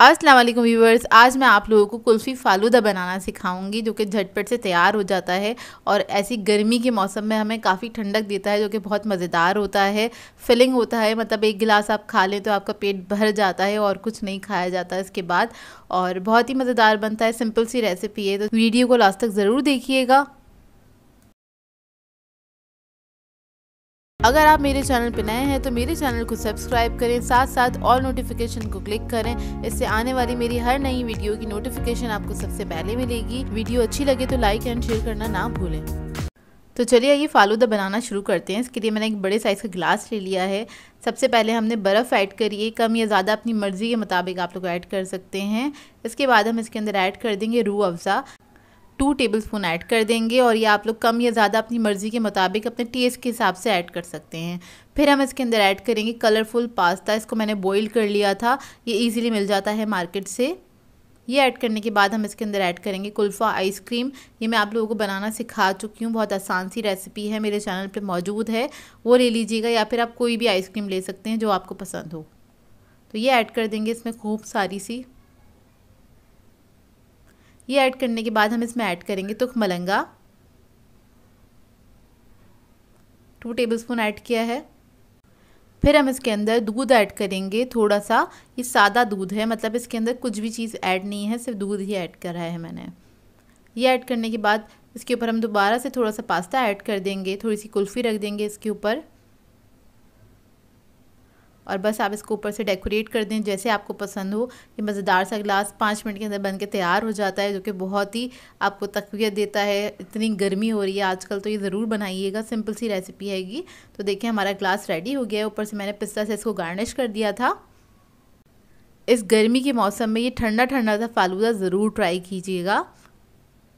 अस्सलाम वालेकुम व्यूवर्स, आज मैं आप लोगों को कुल्फ़ी फ़ालूदा बनाना सिखाऊंगी जो कि झटपट से तैयार हो जाता है और ऐसी गर्मी के मौसम में हमें काफ़ी ठंडक देता है, जो कि बहुत मज़ेदार होता है। फिलिंग होता है, मतलब एक गिलास आप खा लें तो आपका पेट भर जाता है और कुछ नहीं खाया जाता इसके बाद, और बहुत ही मज़ेदार बनता है। सिंपल सी रेसिपी है, तो वीडियो को लास्ट तक ज़रूर देखिएगा। अगर आप मेरे चैनल पर नए हैं तो मेरे चैनल को सब्सक्राइब करें, साथ साथ ऑल नोटिफिकेशन को क्लिक करें। इससे आने वाली मेरी हर नई वीडियो की नोटिफिकेशन आपको सबसे पहले मिलेगी। वीडियो अच्छी लगे तो लाइक एंड शेयर करना ना भूलें। तो चलिए ये फालूदा बनाना शुरू करते हैं। इसके लिए मैंने एक बड़े साइज़ का गिलास ले लिया है। सबसे पहले हमने बर्फ़ ऐड करी है, कम या ज़्यादा अपनी मर्ज़ी के मुताबिक आप लोग ऐड कर सकते हैं। इसके बाद हम इसके अंदर ऐड कर देंगे रूह अफ़ज़ा, 2 टेबलस्पून ऐड कर देंगे, और ये आप लोग कम या ज़्यादा अपनी मर्ज़ी के मुताबिक अपने टेस्ट के हिसाब से ऐड कर सकते हैं। फिर हम इसके अंदर ऐड करेंगे कलरफुल पास्ता। इसको मैंने बॉईल कर लिया था, ये इजीली मिल जाता है मार्केट से। ये ऐड करने के बाद हम इसके अंदर ऐड करेंगे कुल्फ़ा आइसक्रीम। ये मैं आप लोगों को बनाना सिखा चुकी हूँ, बहुत आसान सी रेसिपी है, मेरे चैनल पे मौजूद है, वो ले लीजिएगा, या फिर आप कोई भी आइसक्रीम ले सकते हैं जो आपको पसंद हो। तो ये ऐड कर देंगे इसमें खूब सारी सी। ये ऐड करने के बाद हम इसमें ऐड करेंगे तुख मलंगा, 2 टेबलस्पून ऐड किया है। फिर हम इसके अंदर दूध ऐड करेंगे थोड़ा सा। ये सादा दूध है, मतलब इसके अंदर कुछ भी चीज़ ऐड नहीं है, सिर्फ दूध ही ऐड करा है मैंने। ये ऐड करने के बाद इसके ऊपर हम दोबारा से थोड़ा सा पास्ता ऐड कर देंगे, थोड़ी सी कुल्फ़ी रख देंगे इसके ऊपर, और बस आप इसको ऊपर से डेकोरेट कर दें जैसे आपको पसंद हो। ये मज़ेदार सा गिलास 5 मिनट के अंदर बन के तैयार हो जाता है, जो कि बहुत ही आपको तक़वियत देता है। इतनी गर्मी हो रही है आजकल, तो ये ज़रूर बनाइएगा, सिंपल सी रेसिपी हैगी। तो देखिए हमारा गिलास रेडी हो गया है। ऊपर से मैंने पिस्ता से इसको गार्निश कर दिया था। इस गर्मी के मौसम में ये ठंडा ठंडा सा फ़ालूदा ज़रूर ट्राई कीजिएगा।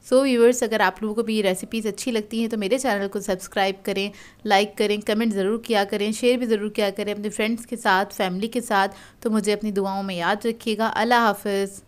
सो व्यूअर्स, अगर आप लोगों को भी ये रेसिपीज़ अच्छी लगती हैं तो मेरे चैनल को सब्सक्राइब करें, लाइक करें, कमेंट ज़रूर किया करें, शेयर भी ज़रूर किया करें अपने फ्रेंड्स के साथ, फैमिली के साथ। तो मुझे अपनी दुआओं में याद रखिएगा। अल्लाह हाफ़िज़।